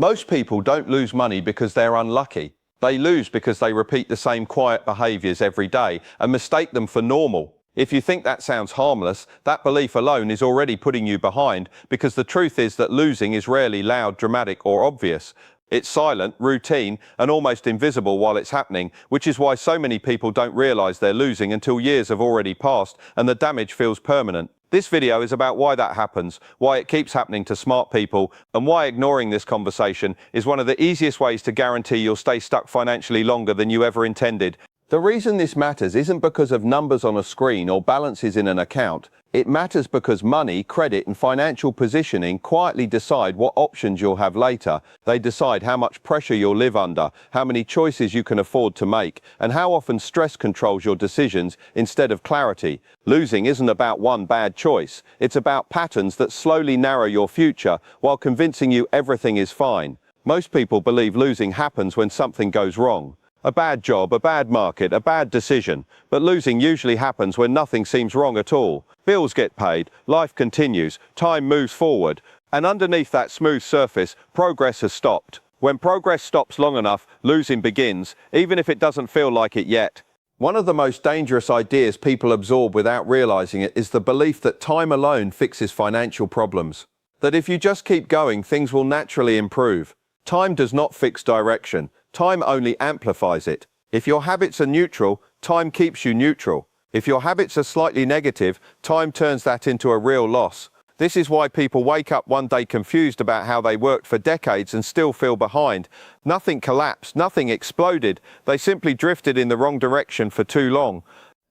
Most people don't lose money because they're unlucky. They lose because they repeat the same quiet behaviors every day and mistake them for normal. If you think that sounds harmless, that belief alone is already putting you behind, because the truth is that losing is rarely loud, dramatic, or obvious. It's silent, routine, and almost invisible while it's happening, which is why so many people don't realize they're losing until years have already passed and the damage feels permanent. This video is about why that happens, why it keeps happening to smart people, and why ignoring this conversation is one of the easiest ways to guarantee you'll stay stuck financially longer than you ever intended. The reason this matters isn't because of numbers on a screen or balances in an account. It matters because money, credit, and financial positioning quietly decide what options you'll have later. They decide how much pressure you'll live under, how many choices you can afford to make, and how often stress controls your decisions instead of clarity. Losing isn't about one bad choice. It's about patterns that slowly narrow your future while convincing you everything is fine. Most people believe losing happens when something goes wrong. A bad job, a bad market, a bad decision. But losing usually happens when nothing seems wrong at all. Bills get paid, life continues, time moves forward, and underneath that smooth surface, progress has stopped. When progress stops long enough, losing begins, even if it doesn't feel like it yet. One of the most dangerous ideas people absorb without realizing it is the belief that time alone fixes financial problems. That if you just keep going, things will naturally improve. Time does not fix direction. Time only amplifies it. If your habits are neutral, time keeps you neutral. If your habits are slightly negative, time turns that into a real loss. This is why people wake up one day confused about how they worked for decades and still feel behind. Nothing collapsed, nothing exploded. They simply drifted in the wrong direction for too long.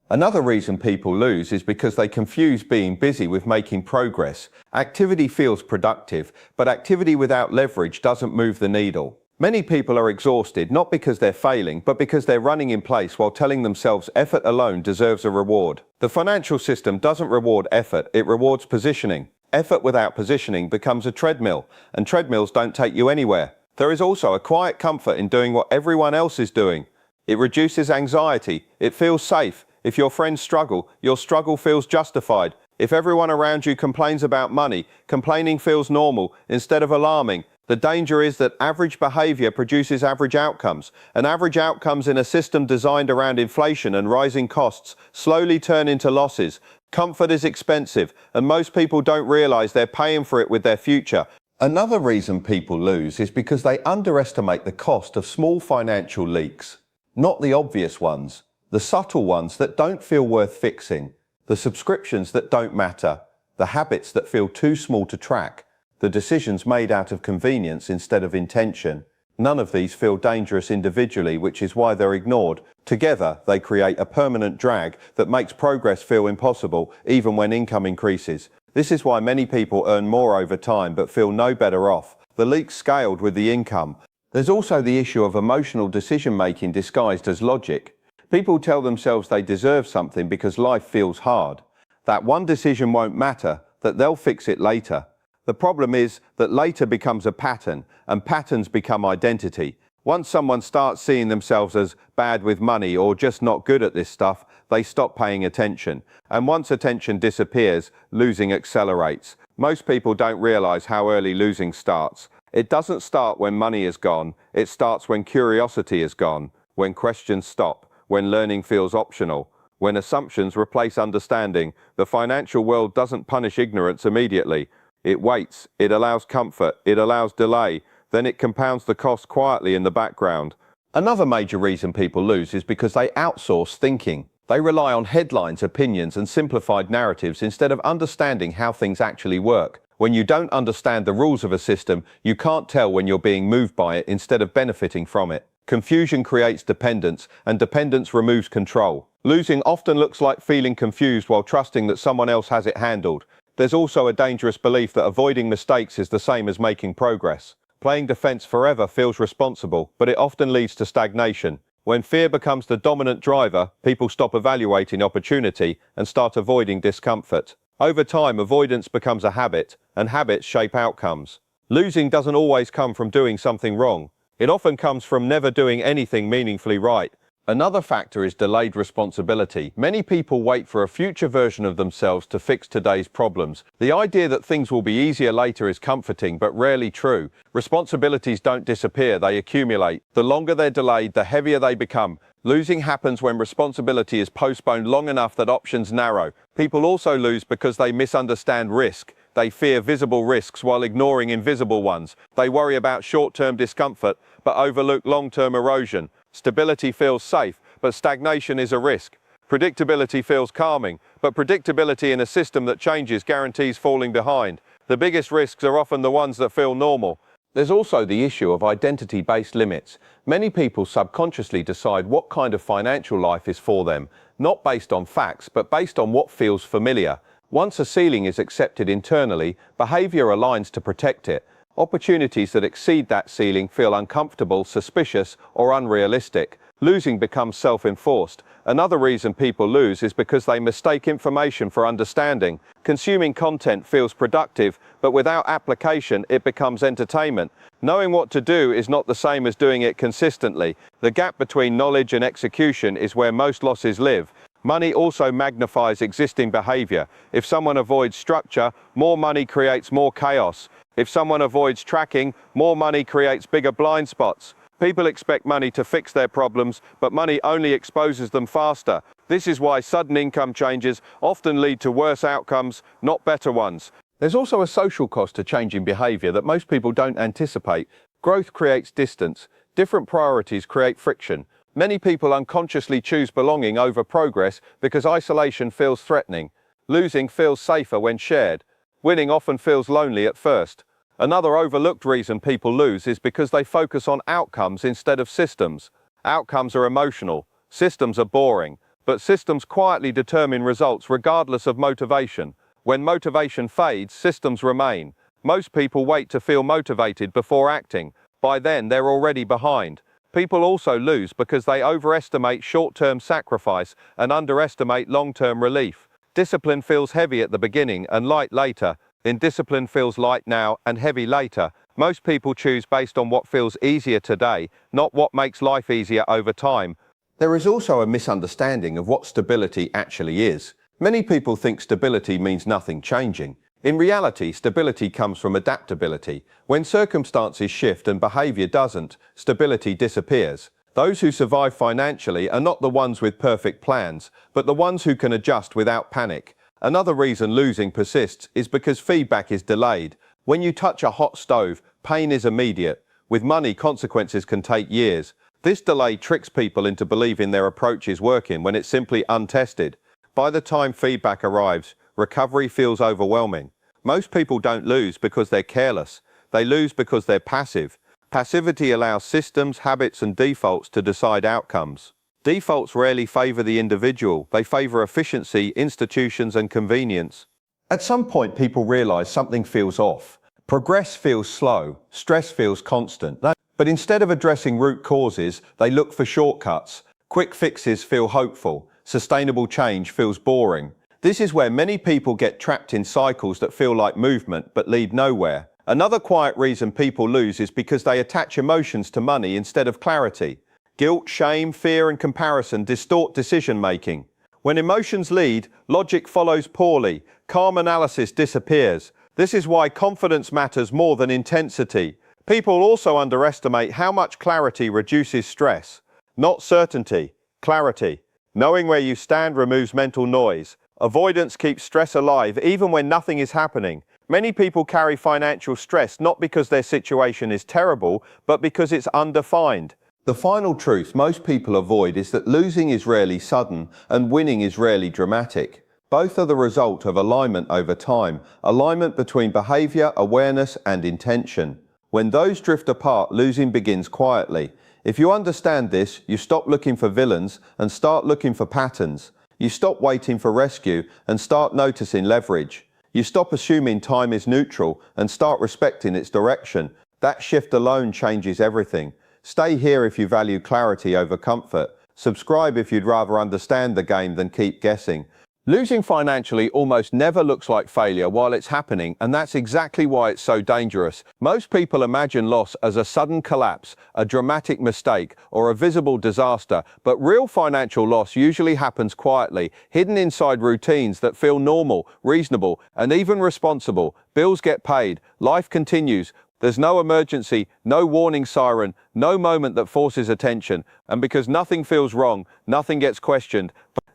Another reason people lose is because they confuse being busy with making progress. Activity feels productive, but activity without leverage doesn't move the needle. Many people are exhausted not because they're failing, but because they're running in place while telling themselves effort alone deserves a reward. The financial system doesn't reward effort, it rewards positioning. Effort without positioning becomes a treadmill, and treadmills don't take you anywhere. There is also a quiet comfort in doing what everyone else is doing. It reduces anxiety, it feels safe. If your friends struggle, your struggle feels justified. If everyone around you complains about money, complaining feels normal instead of alarming. The danger is that average behavior produces average outcomes, and average outcomes in a system designed around inflation and rising costs slowly turn into losses. Comfort is expensive, and most people don't realize they're paying for it with their future. Another reason people lose is because they underestimate the cost of small financial leaks. Not the obvious ones, the subtle ones that don't feel worth fixing, the subscriptions that don't matter, the habits that feel too small to track. The decisions made out of convenience instead of intention. None of these feel dangerous individually, which is why they're ignored. Together, they create a permanent drag that makes progress feel impossible, even when income increases. This is why many people earn more over time but feel no better off. The leaks scaled with the income. There's also the issue of emotional decision-making disguised as logic. People tell themselves they deserve something because life feels hard. That one decision won't matter, that they'll fix it later. The problem is that later becomes a pattern, and patterns become identity. Once someone starts seeing themselves as bad with money or just not good at this stuff, they stop paying attention. And once attention disappears, losing accelerates. Most people don't realize how early losing starts. It doesn't start when money is gone. It starts when curiosity is gone, when questions stop, when learning feels optional, when assumptions replace understanding. The financial world doesn't punish ignorance immediately. It waits, it allows comfort, it allows delay, then it compounds the cost quietly in the background. Another major reason people lose is because they outsource thinking. They rely on headlines, opinions, and simplified narratives instead of understanding how things actually work. When you don't understand the rules of a system, you can't tell when you're being moved by it instead of benefiting from it. Confusion creates dependence, and dependence removes control. Losing often looks like feeling confused while trusting that someone else has it handled. There's also a dangerous belief that avoiding mistakes is the same as making progress. Playing defense forever feels responsible, but it often leads to stagnation. When fear becomes the dominant driver, people stop evaluating opportunity and start avoiding discomfort. Over time, avoidance becomes a habit, and habits shape outcomes. Losing doesn't always come from doing something wrong. It often comes from never doing anything meaningfully right. Another factor is delayed responsibility. Many people wait for a future version of themselves to fix today's problems. The idea that things will be easier later is comforting, but rarely true. Responsibilities don't disappear, they accumulate. The longer they're delayed, the heavier they become. Losing happens when responsibility is postponed long enough that options narrow. People also lose because they misunderstand risk. They fear visible risks while ignoring invisible ones. They worry about short-term discomfort, but overlook long-term erosion. Stability feels safe, but stagnation is a risk. Predictability feels calming, but predictability in a system that changes guarantees falling behind. The biggest risks are often the ones that feel normal. There's also the issue of identity-based limits. Many people subconsciously decide what kind of financial life is for them, not based on facts, but based on what feels familiar. Once a ceiling is accepted internally, behavior aligns to protect it. Opportunities that exceed that ceiling feel uncomfortable, suspicious, or unrealistic. Losing becomes self-enforced. Another reason people lose is because they mistake information for understanding. Consuming content feels productive, but without application, it becomes entertainment. Knowing what to do is not the same as doing it consistently. The gap between knowledge and execution is where most losses live. Money also magnifies existing behavior. If someone avoids structure, more money creates more chaos. If someone avoids tracking, more money creates bigger blind spots. People expect money to fix their problems, but money only exposes them faster. This is why sudden income changes often lead to worse outcomes, not better ones. There's also a social cost to changing behavior that most people don't anticipate. Growth creates distance. Different priorities create friction. Many people unconsciously choose belonging over progress because isolation feels threatening. Losing feels safer when shared. Winning often feels lonely at first. Another overlooked reason people lose is because they focus on outcomes instead of systems. Outcomes are emotional, systems are boring, but systems quietly determine results regardless of motivation. When motivation fades, systems remain. Most people wait to feel motivated before acting. By then, they're already behind. People also lose because they overestimate short-term sacrifice and underestimate long-term relief. Discipline feels heavy at the beginning and light later. Indiscipline feels light now and heavy later. Most people choose based on what feels easier today, not what makes life easier over time. There is also a misunderstanding of what stability actually is. Many people think stability means nothing changing. In reality, stability comes from adaptability. When circumstances shift and behavior doesn't, stability disappears. Those who survive financially are not the ones with perfect plans, but the ones who can adjust without panic. Another reason losing persists is because feedback is delayed. When you touch a hot stove, pain is immediate. With money, consequences can take years. This delay tricks people into believing their approach is working when it's simply untested. By the time feedback arrives, recovery feels overwhelming. Most people don't lose because they're careless. They lose because they're passive. Passivity allows systems, habits, and defaults to decide outcomes. Defaults rarely favor the individual. They favor efficiency, institutions, and convenience. At some point, people realize something feels off. Progress feels slow. Stress feels constant. But instead of addressing root causes, they look for shortcuts. Quick fixes feel hopeful. Sustainable change feels boring. This is where many people get trapped in cycles that feel like movement but lead nowhere. Another quiet reason people lose is because they attach emotions to money instead of clarity. Guilt, shame, fear, and comparison distort decision-making. When emotions lead, logic follows poorly. Calm analysis disappears. This is why confidence matters more than intensity. People also underestimate how much clarity reduces stress. Not certainty, clarity. Knowing where you stand removes mental noise. Avoidance keeps stress alive even when nothing is happening. Many people carry financial stress not because their situation is terrible, but because it's undefined. The final truth most people avoid is that losing is rarely sudden and winning is rarely dramatic. Both are the result of alignment over time, alignment between behavior, awareness, and intention. When those drift apart, losing begins quietly. If you understand this, you stop looking for villains and start looking for patterns. You stop waiting for rescue and start noticing leverage. You stop assuming time is neutral and start respecting its direction. That shift alone changes everything. Stay here if you value clarity over comfort. Subscribe if you'd rather understand the game than keep guessing. Losing financially almost never looks like failure while it's happening, and that's exactly why it's so dangerous. Most people imagine loss as a sudden collapse, a dramatic mistake, or a visible disaster, but real financial loss usually happens quietly, hidden inside routines that feel normal, reasonable, and even responsible. Bills get paid, life continues. There's no emergency, no warning siren, no moment that forces attention, and because nothing feels wrong, nothing gets questioned.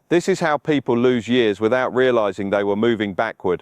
This is how people lose years without realizing they were moving backward.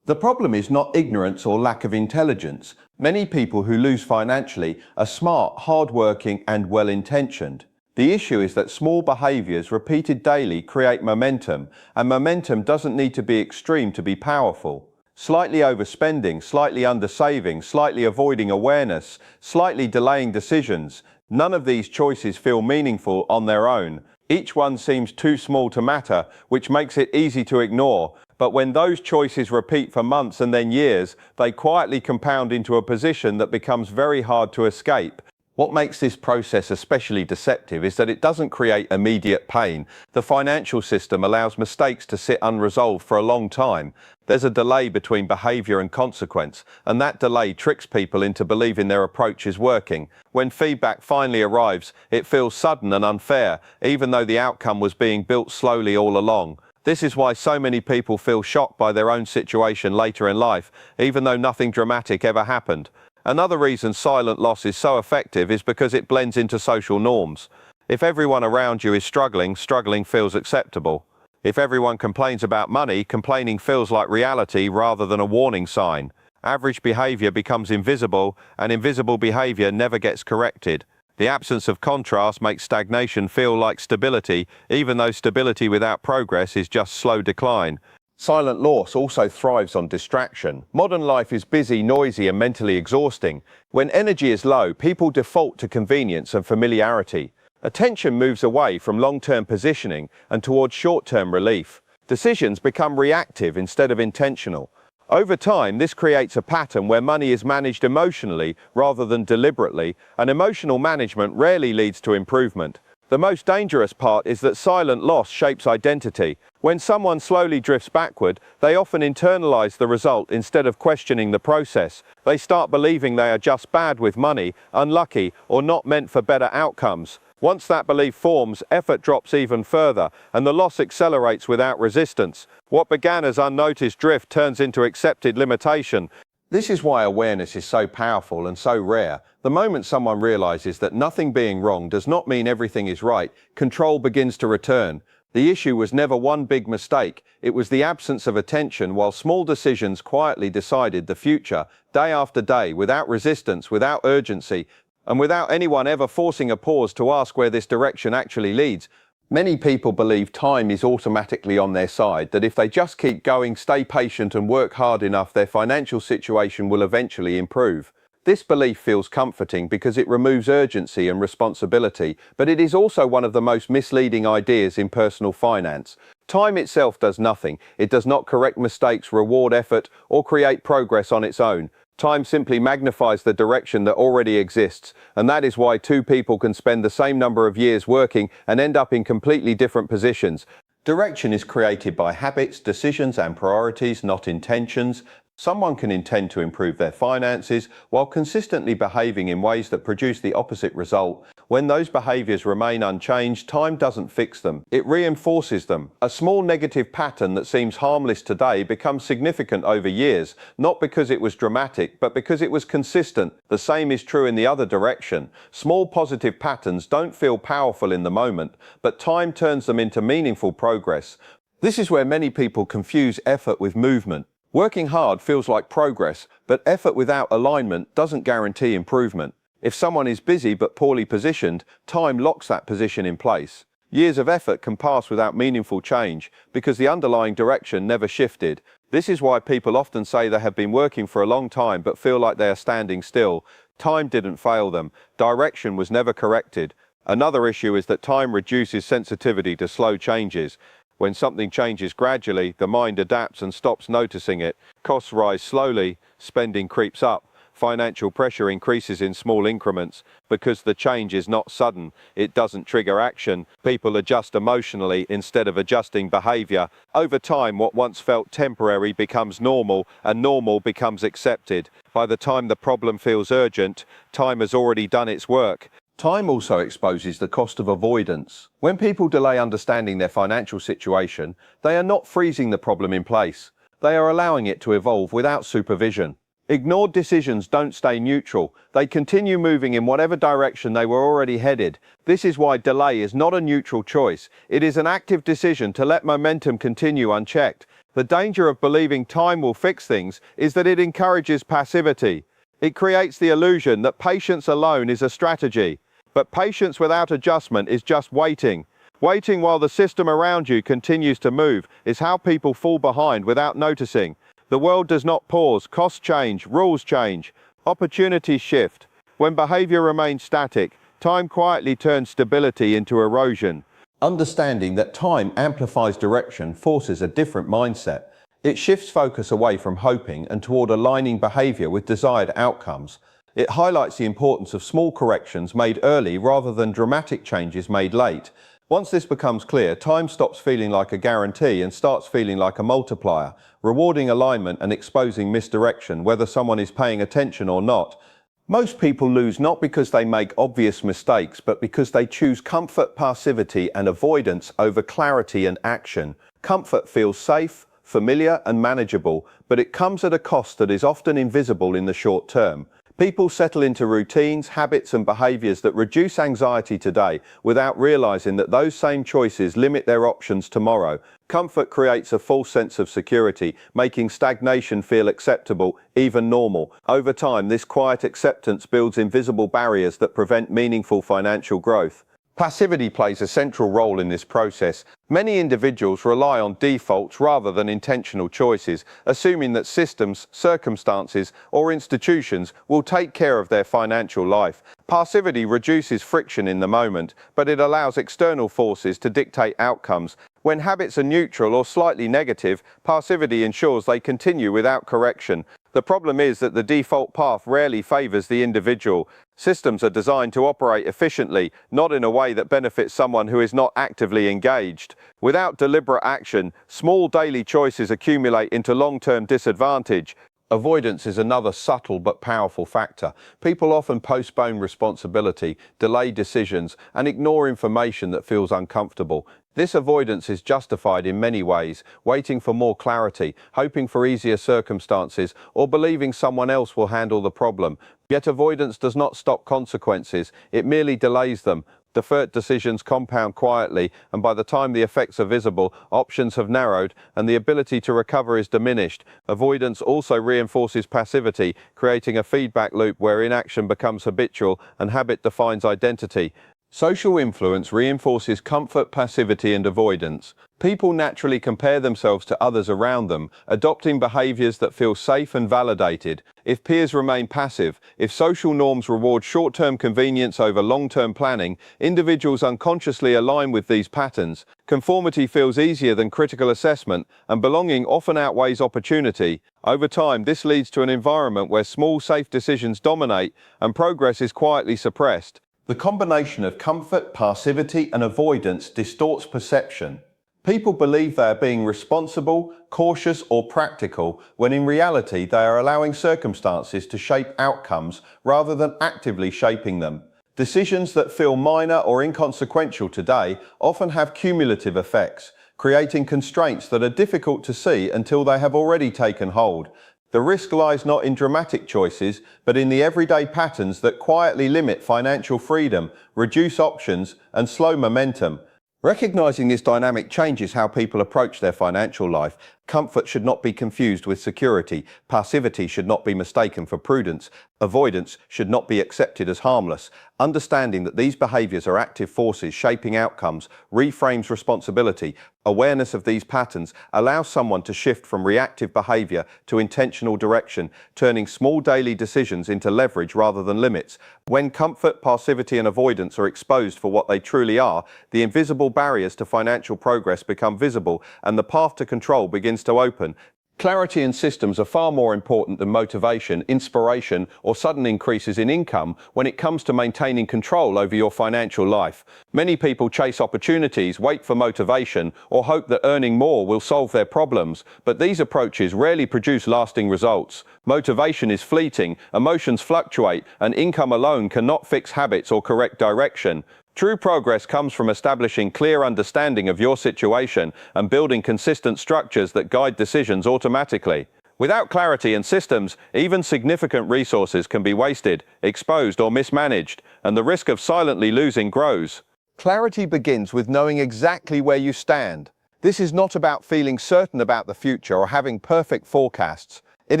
The problem is not ignorance or lack of intelligence. Many people who lose financially are smart, hardworking, and well-intentioned. The issue is that small behaviors repeated daily create momentum, and momentum doesn't need to be extreme to be powerful. Slightly overspending, slightly undersaving, slightly avoiding awareness, slightly delaying decisions. None of these choices feel meaningful on their own. Each one seems too small to matter, which makes it easy to ignore. But when those choices repeat for months and then years, they quietly compound into a position that becomes very hard to escape. What makes this process especially deceptive is that it doesn't create immediate pain. The financial system allows mistakes to sit unresolved for a long time. There's a delay between behavior and consequence, and that delay tricks people into believing their approach is working. When feedback finally arrives, it feels sudden and unfair, even though the outcome was being built slowly all along. This is why so many people feel shocked by their own situation later in life, even though nothing dramatic ever happened. Another reason silent loss is so effective is because it blends into social norms. If everyone around you is struggling, struggling feels acceptable. If everyone complains about money, complaining feels like reality rather than a warning sign. Average behavior becomes invisible, and invisible behavior never gets corrected. The absence of contrast makes stagnation feel like stability, even though stability without progress is just slow decline. Silent loss also thrives on distraction. Modern life is busy, noisy, and mentally exhausting. When energy is low, people default to convenience and familiarity. Attention moves away from long-term positioning and towards short-term relief. Decisions become reactive instead of intentional. Over time, this creates a pattern where money is managed emotionally rather than deliberately, and emotional management rarely leads to improvement. The most dangerous part is that silent loss shapes identity. When someone slowly drifts backward, they often internalize the result instead of questioning the process. They start believing they are just bad with money, unlucky, or not meant for better outcomes. Once that belief forms, effort drops even further, and the loss accelerates without resistance. What began as unnoticed drift turns into accepted limitation. This is why awareness is so powerful and so rare. The moment someone realizes that nothing being wrong does not mean everything is right, control begins to return. The issue was never one big mistake, it was the absence of attention while small decisions quietly decided the future, day after day, without resistance, without urgency, and without anyone ever forcing a pause to ask where this direction actually leads. Many people believe time is automatically on their side, that if they just keep going, stay patient and work hard enough, their financial situation will eventually improve. This belief feels comforting because it removes urgency and responsibility, but it is also one of the most misleading ideas in personal finance. Time itself does nothing. It does not correct mistakes, reward effort, or create progress on its own. Time simply magnifies the direction that already exists, and that is why two people can spend the same number of years working and end up in completely different positions. Direction is created by habits, decisions, and priorities, not intentions. Someone can intend to improve their finances while consistently behaving in ways that produce the opposite result. When those behaviors remain unchanged, time doesn't fix them, it reinforces them. A small negative pattern that seems harmless today becomes significant over years, not because it was dramatic, but because it was consistent. The same is true in the other direction. Small positive patterns don't feel powerful in the moment, but time turns them into meaningful progress. This is where many people confuse effort with movement. Working hard feels like progress, but effort without alignment doesn't guarantee improvement. If someone is busy but poorly positioned, time locks that position in place. Years of effort can pass without meaningful change because the underlying direction never shifted. This is why people often say they have been working for a long time but feel like they are standing still. Time didn't fail them. Direction was never corrected. Another issue is that time reduces sensitivity to slow changes. When something changes gradually, the mind adapts and stops noticing it. Costs rise slowly, spending creeps up. Financial pressure increases in small increments. Because the change is not sudden, it doesn't trigger action. People adjust emotionally instead of adjusting behavior. Over time, what once felt temporary becomes normal, and normal becomes accepted. By the time the problem feels urgent, time has already done its work. Time also exposes the cost of avoidance. When people delay understanding their financial situation, they are not freezing the problem in place. They are allowing it to evolve without supervision. Ignored decisions don't stay neutral. They continue moving in whatever direction they were already headed. This is why delay is not a neutral choice. It is an active decision to let momentum continue unchecked. The danger of believing time will fix things is that it encourages passivity. It creates the illusion that patience alone is a strategy. But patience without adjustment is just waiting. Waiting while the system around you continues to move is how people fall behind without noticing. The world does not pause, costs change, rules change, opportunities shift. When behavior remains static, time quietly turns stability into erosion. Understanding that time amplifies direction forces a different mindset. It shifts focus away from hoping and toward aligning behavior with desired outcomes. It highlights the importance of small corrections made early rather than dramatic changes made late. Once this becomes clear, time stops feeling like a guarantee and starts feeling like a multiplier, rewarding alignment and exposing misdirection, whether someone is paying attention or not. Most people lose not because they make obvious mistakes, but because they choose comfort, passivity, and avoidance over clarity and action. Comfort feels safe, familiar, and manageable, but it comes at a cost that is often invisible in the short term. People settle into routines, habits, and behaviors that reduce anxiety today without realizing that those same choices limit their options tomorrow. Comfort creates a false sense of security, making stagnation feel acceptable, even normal. Over time, this quiet acceptance builds invisible barriers that prevent meaningful financial growth. Passivity plays a central role in this process. Many individuals rely on defaults rather than intentional choices, assuming that systems, circumstances, or institutions will take care of their financial life. Passivity reduces friction in the moment, but it allows external forces to dictate outcomes. When habits are neutral or slightly negative, passivity ensures they continue without correction. The problem is that the default path rarely favors the individual. Systems are designed to operate efficiently, not in a way that benefits someone who is not actively engaged. Without deliberate action, small daily choices accumulate into long-term disadvantage. Avoidance is another subtle but powerful factor. People often postpone responsibility, delay decisions, and ignore information that feels uncomfortable. This avoidance is justified in many ways, waiting for more clarity, hoping for easier circumstances, or believing someone else will handle the problem. Yet avoidance does not stop consequences, it merely delays them. Deferred decisions compound quietly, and by the time the effects are visible, options have narrowed and the ability to recover is diminished. Avoidance also reinforces passivity, creating a feedback loop where inaction becomes habitual and habit defines identity. Social influence reinforces comfort, passivity, and avoidance. People naturally compare themselves to others around them, adopting behaviors that feel safe and validated. If peers remain passive, if social norms reward short-term convenience over long-term planning, individuals unconsciously align with these patterns. Conformity feels easier than critical assessment, and belonging often outweighs opportunity. Over time, this leads to an environment where small, safe decisions dominate and progress is quietly suppressed. The combination of comfort, passivity, and avoidance distorts perception. People believe they are being responsible, cautious, or practical, when in reality they are allowing circumstances to shape outcomes rather than actively shaping them. Decisions that feel minor or inconsequential today often have cumulative effects, creating constraints that are difficult to see until they have already taken hold. The risk lies not in dramatic choices, but in the everyday patterns that quietly limit financial freedom, reduce options, and slow momentum. Recognizing this dynamic changes how people approach their financial life. Comfort should not be confused with security. Passivity should not be mistaken for prudence. Avoidance should not be accepted as harmless. Understanding that these behaviors are active forces shaping outcomes reframes responsibility. Awareness of these patterns allows someone to shift from reactive behavior to intentional direction, turning small daily decisions into leverage rather than limits. When comfort, passivity, and avoidance are exposed for what they truly are, the invisible barriers to financial progress become visible and the path to control begins to open. Clarity and systems are far more important than motivation, inspiration, or sudden increases in income when it comes to maintaining control over your financial life. Many people chase opportunities, wait for motivation, or hope that earning more will solve their problems, but these approaches rarely produce lasting results. Motivation is fleeting, emotions fluctuate, and income alone cannot fix habits or correct direction. True progress comes from establishing clear understanding of your situation and building consistent structures that guide decisions automatically. Without clarity and systems, even significant resources can be wasted, exposed, or mismanaged, and the risk of silently losing grows. Clarity begins with knowing exactly where you stand. This is not about feeling certain about the future or having perfect forecasts. It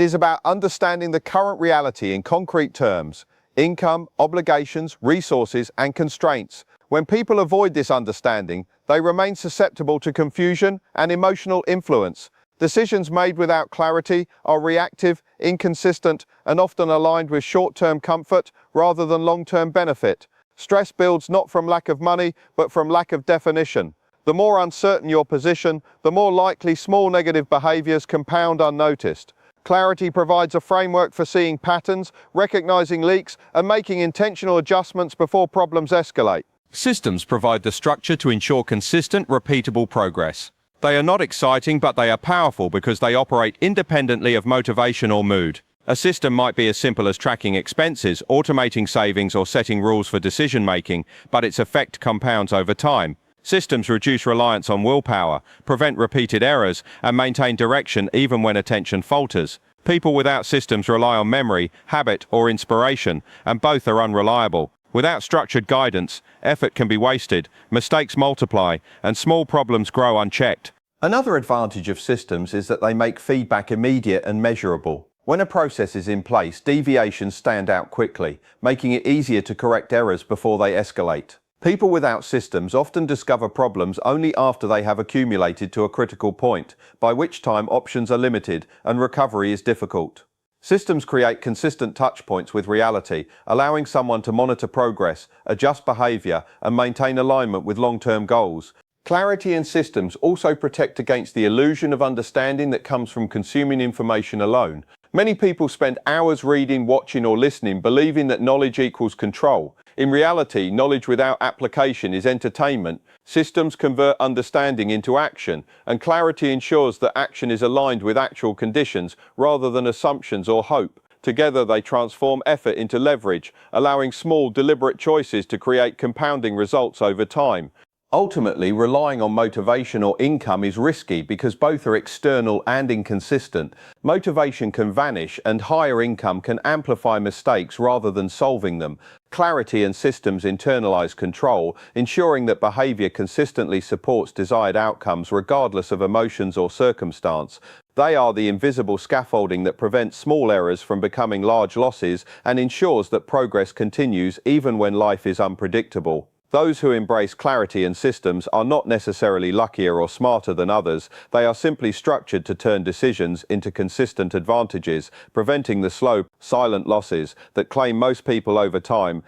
is about understanding the current reality in concrete terms: income, obligations, resources, and constraints. When people avoid this understanding, they remain susceptible to confusion and emotional influence. Decisions made without clarity are reactive, inconsistent, and often aligned with short-term comfort rather than long-term benefit. Stress builds not from lack of money, but from lack of definition. The more uncertain your position, the more likely small negative behaviors compound unnoticed. Clarity provides a framework for seeing patterns, recognizing leaks, and making intentional adjustments before problems escalate. Systems provide the structure to ensure consistent, repeatable progress. They are not exciting, but they are powerful because they operate independently of motivation or mood. A system might be as simple as tracking expenses, automating savings, or setting rules for decision-making, but its effect compounds over time. Systems reduce reliance on willpower, prevent repeated errors, and maintain direction even when attention falters. People without systems rely on memory, habit, or inspiration, and both are unreliable. Without structured guidance, effort can be wasted, mistakes multiply, and small problems grow unchecked. Another advantage of systems is that they make feedback immediate and measurable. When a process is in place, deviations stand out quickly, making it easier to correct errors before they escalate. People without systems often discover problems only after they have accumulated to a critical point, by which time options are limited and recovery is difficult. Systems create consistent touch points with reality, allowing someone to monitor progress, adjust behavior, and maintain alignment with long-term goals. Clarity and systems also protect against the illusion of understanding that comes from consuming information alone. Many people spend hours reading, watching, or listening, believing that knowledge equals control. In reality, knowledge without application is entertainment. Systems convert understanding into action, and clarity ensures that action is aligned with actual conditions rather than assumptions or hope. Together, they transform effort into leverage, allowing small, deliberate choices to create compounding results over time. Ultimately, relying on motivation or income is risky because both are external and inconsistent. Motivation can vanish, and higher income can amplify mistakes rather than solving them. Clarity and systems internalize control, ensuring that behavior consistently supports desired outcomes regardless of emotions or circumstance. They are the invisible scaffolding that prevents small errors from becoming large losses and ensures that progress continues even when life is unpredictable. Those who embrace clarity and systems are not necessarily luckier or smarter than others. They are simply structured to turn decisions into consistent advantages, preventing the slow, silent losses that claim most people over time.